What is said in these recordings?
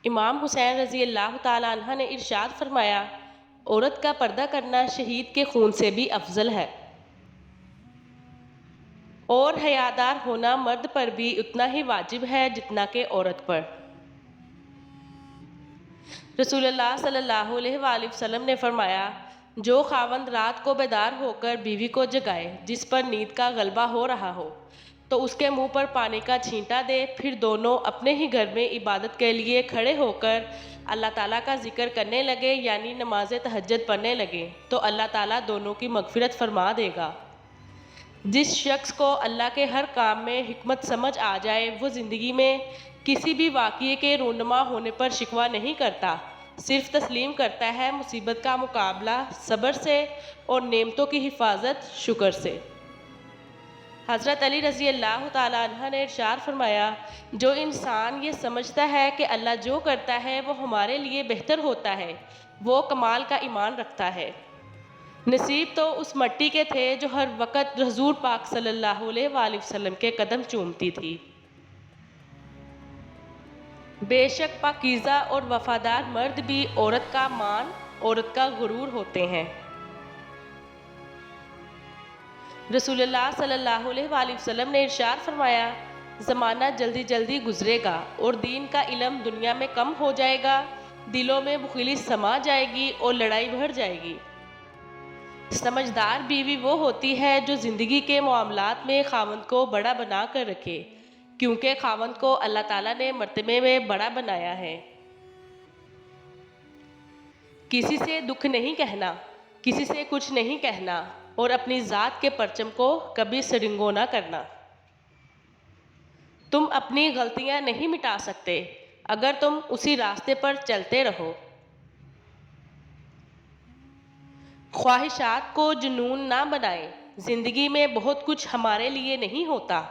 امام حسین رضی اللہ تعالیٰ عنہ نے ارشاد فرمایا، عورت کا پردہ کرنا شہید کے خون سے بھی افضل ہے، اور حیادار ہونا مرد پر بھی اتنا ہی واجب ہے جتنا کہ عورت پر۔ رسول اللہ صلی اللہ علیہ وآلہ وسلم نے فرمایا، جو خاوند رات کو بیدار ہو کر بیوی کو جگائے جس پر نیند کا غلبہ ہو رہا ہو تو اس کے منہ پر پانی کا چھینٹا دے، پھر دونوں اپنے ہی گھر میں عبادت کے لیے کھڑے ہو کر اللہ تعالیٰ کا ذکر کرنے لگے، یعنی نماز تہجد پڑھنے لگے، تو اللہ تعالیٰ دونوں کی مغفرت فرما دے گا۔ جس شخص کو اللہ کے ہر کام میں حکمت سمجھ آ جائے، وہ زندگی میں کسی بھی واقعے کے رونما ہونے پر شکوہ نہیں کرتا، صرف تسلیم کرتا ہے مصیبت کا مقابلہ صبر سے اور نعمتوں کی حفاظت شکر سے۔ حضرت علی رضی اللہ تعالیٰ عنہ نے ارشاد فرمایا، جو انسان یہ سمجھتا ہے کہ اللہ جو کرتا ہے وہ ہمارے لیے بہتر ہوتا ہے، وہ کمال کا ایمان رکھتا ہے۔ نصیب تو اس مٹی کے تھے جو ہر وقت حضور پاک صلی اللہ علیہ وآلہ وسلم کے قدم چومتی تھی۔ بے شک پاکیزہ اور وفادار مرد بھی عورت کا مان، عورت کا غرور ہوتے ہیں۔ رسول اللہ صلی اللہ علیہ وآلہ وسلم نے ارشاد فرمایا، زمانہ جلدی جلدی گزرے گا اور دین کا علم دنیا میں کم ہو جائے گا، دلوں میں بخیلی سما جائے گی اور لڑائی بڑھ جائے گی۔ سمجھدار بیوی وہ ہوتی ہے جو زندگی کے معاملات میں خاوند کو بڑا بنا کر رکھے، کیونکہ خاوند کو اللہ تعالیٰ نے مرتبے میں بڑا بنایا ہے۔ کسی سے دکھ نہیں کہنا، کسی سے کچھ نہیں کہنا، اور اپنی ذات کے پرچم کو کبھی سرنگوں نہ کرنا۔ تم اپنی غلطیاں نہیں مٹا سکتے اگر تم اسی راستے پر چلتے رہو۔ خواہشات کو جنون نہ بنائیں، زندگی میں بہت کچھ ہمارے لیے نہیں ہوتا۔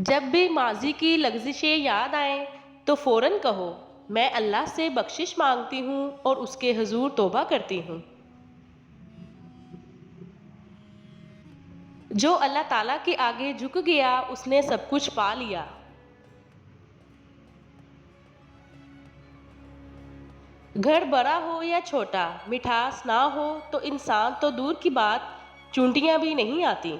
جب بھی ماضی کی لغزشیں یاد آئیں تو فوراً کہو، میں اللہ سے بخشش مانگتی ہوں اور اس کے حضور توبہ کرتی ہوں۔ جو اللہ تعالیٰ کے آگے جھک گیا اس نے سب کچھ پا لیا۔ گھر بڑا ہو یا چھوٹا، مٹھاس نہ ہو تو انسان تو دور کی بات چونٹیاں بھی نہیں آتی۔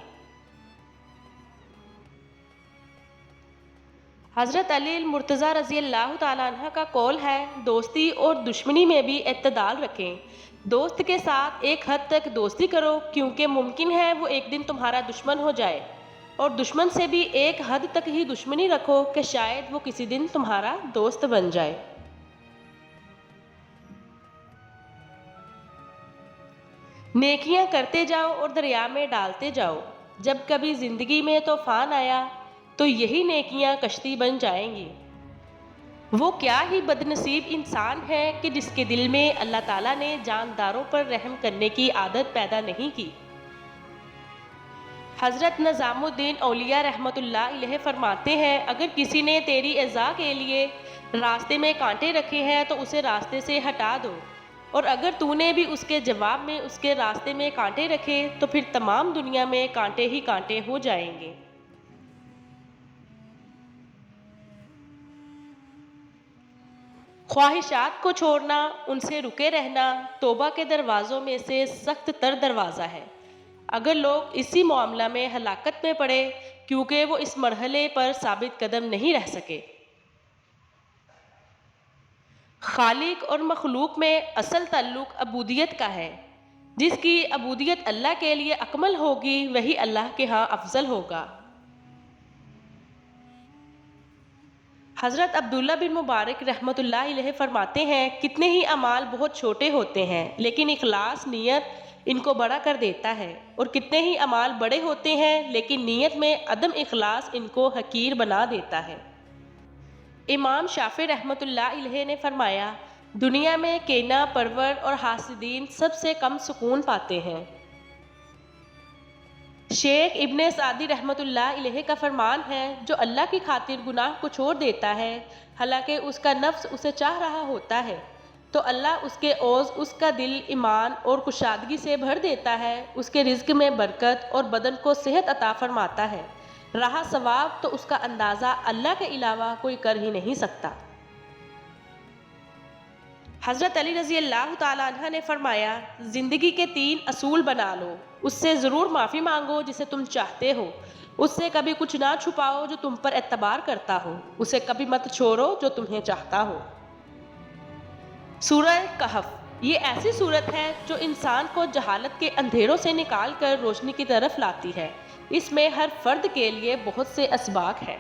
حضرت علی المرتضیٰ رضی اللہ تعالیٰ عنہ کا قول ہے، دوستی اور دشمنی میں بھی اعتدال رکھیں۔ دوست کے ساتھ ایک حد تک دوستی کرو، کیونکہ ممکن ہے وہ ایک دن تمہارا دشمن ہو جائے، اور دشمن سے بھی ایک حد تک ہی دشمنی رکھو کہ شاید وہ کسی دن تمہارا دوست بن جائے۔ نیکیاں کرتے جاؤ اور دریا میں ڈالتے جاؤ، جب کبھی زندگی میں طوفان آیا تو یہی نیکیاں کشتی بن جائیں گی۔ وہ کیا ہی بد نصیب انسان ہے کہ جس کے دل میں اللہ تعالیٰ نے جانداروں پر رحم کرنے کی عادت پیدا نہیں کی۔ حضرت نظام الدین اولیاء رحمۃ اللہ علیہ فرماتے ہیں، اگر کسی نے تیری ایذا کے لیے راستے میں کانٹے رکھے ہیں تو اسے راستے سے ہٹا دو، اور اگر تو نے بھی اس کے جواب میں اس کے راستے میں کانٹے رکھے تو پھر تمام دنیا میں کانٹے ہی کانٹے ہو جائیں گے۔ خواہشات کو چھوڑنا، ان سے رکے رہنا، توبہ کے دروازوں میں سے سخت تر دروازہ ہے۔ اگر لوگ اسی معاملہ میں ہلاکت میں پڑے کیونکہ وہ اس مرحلے پر ثابت قدم نہیں رہ سکے۔ خالق اور مخلوق میں اصل تعلق عبودیت کا ہے۔ جس کی عبودیت اللہ کے لیے اکمل ہوگی وہی اللہ کے ہاں افضل ہوگا۔ حضرت عبداللہ بن مبارک رحمۃ اللہ علیہ فرماتے ہیں، کتنے ہی اعمال بہت چھوٹے ہوتے ہیں لیکن اخلاص نیت ان کو بڑا کر دیتا ہے، اور کتنے ہی اعمال بڑے ہوتے ہیں لیکن نیت میں عدم اخلاص ان کو حقیر بنا دیتا ہے۔ امام شافعی رحمۃ اللہ علیہ نے فرمایا، دنیا میں کینہ پرور اور حاسدین سب سے کم سکون پاتے ہیں۔ شیخ ابن سعدی رحمۃ اللہ علیہ کا فرمان ہے، جو اللہ کی خاطر گناہ کو چھوڑ دیتا ہے حالانکہ اس کا نفس اسے چاہ رہا ہوتا ہے تو اللہ اس کے عوض اس کا دل ایمان اور کشادگی سے بھر دیتا ہے، اس کے رزق میں برکت اور بدن کو صحت عطا فرماتا ہے۔ رہا ثواب تو اس کا اندازہ اللہ کے علاوہ کوئی کر ہی نہیں سکتا۔ حضرت علی رضی اللہ تعالیٰ عنہ نے فرمایا، زندگی کے 3 اصول بنا لو، اس سے ضرور معافی مانگو جسے تم چاہتے ہو، اس سے کبھی کچھ نہ چھپاؤ جو تم پر اعتبار کرتا ہو، اسے کبھی مت چھوڑو جو تمہیں چاہتا ہو۔ سورہ کہف یہ ایسی صورت ہے جو انسان کو جہالت کے اندھیروں سے نکال کر روشنی کی طرف لاتی ہے۔ اس میں ہر فرد کے لیے بہت سے اسباق ہیں۔